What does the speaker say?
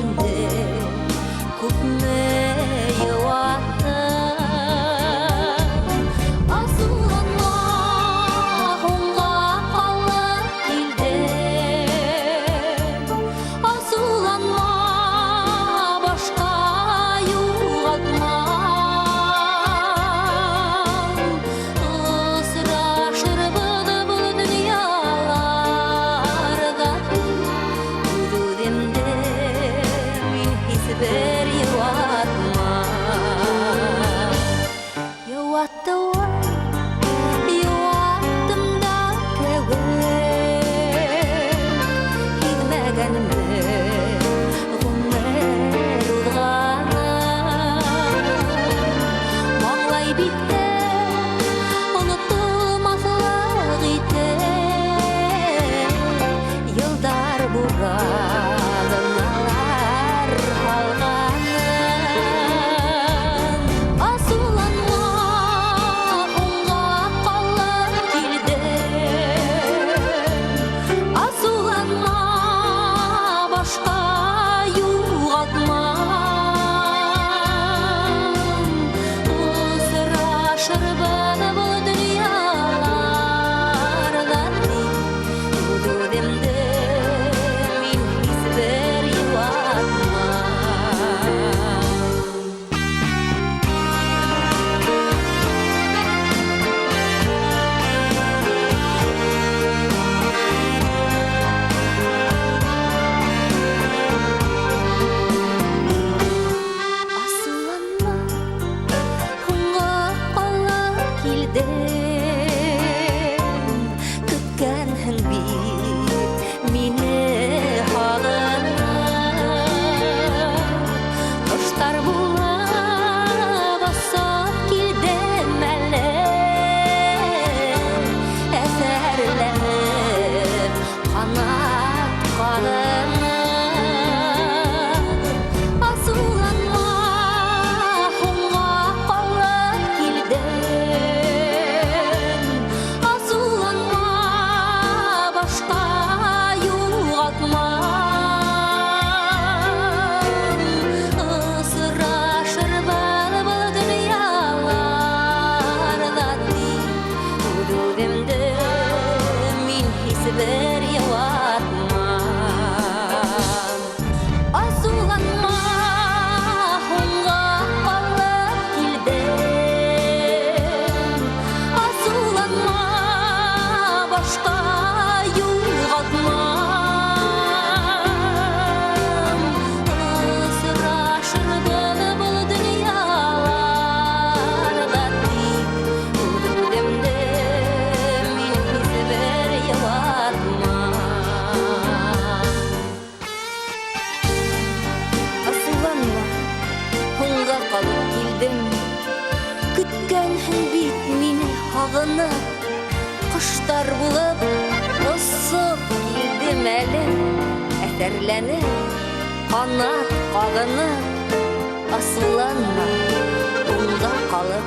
күнде күпме юатты асыланма онға қалып келді асыланма башқа юғатма ысыра шырбыды бұл дүнияларда күдудемде мен хисбер юатма юатты юаттым да кәуе хидмәгәнімді ғұмыр ұлғаны маңлай битте ұнытылмаслық ите йылдар буралыналар қалғанын асыланма онға қалып келдім асыланма башқа юғатма ысыра шырбыды бұл дүнияларда күдудемді мен хисбер юатма асыланма онға қалып келдім күткәнһең бит мине һағынып коштар булып асып килдем әле әсәрләнеп канат кағынып асыланма онға қалып келдім асыланма башқа юғатма ысыра шырбыды бұл дүнияларда күдудемді мен хисбер юатма асыланма онға қалып келдім асыланма башқа юғатма ысыра шырбыды бұл дүнияларда күдудемді мен хисбер юатма асыланма онға қалып келдім күткәнһең бит мине һағынып коштар булып осып килдем әле әсәрләнеп канат кагынып асыланма онға қалып